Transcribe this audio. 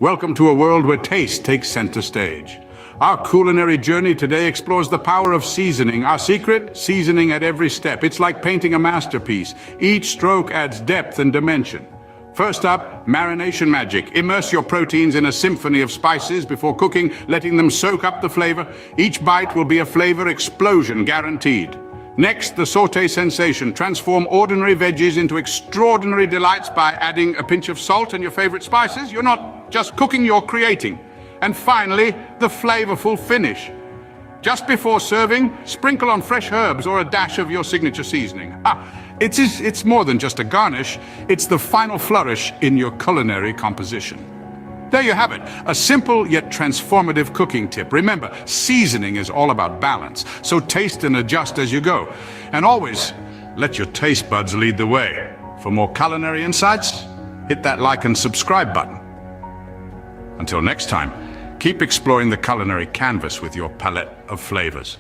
Welcome to a world where taste takes center stage. Our culinary journey today explores the power of seasoning. Our secret? Seasoning at every step. It's like painting a masterpiece. Each stroke adds depth and dimension. First up, marination magic. Immerse your proteins in a symphony of spices before cooking, letting them soak up the flavor. Each bite will be a flavor explosion guaranteed. Next, the sauté sensation. Transform ordinary veggies into extraordinary delights by adding a pinch of salt and your favorite spices. You're not just cooking, you're creating. And finally, the flavorful finish. Just before serving, sprinkle on fresh herbs or a dash of your signature seasoning. It's more than just a garnish, it's the final flourish in your culinary composition. There you have it, a simple yet transformative cooking tip. Remember, seasoning is all about balance, so taste and adjust as you go. And always, let your taste buds lead the way. For more culinary insights, hit that like and subscribe button. Until next time, keep exploring the culinary canvas with your palette of flavors.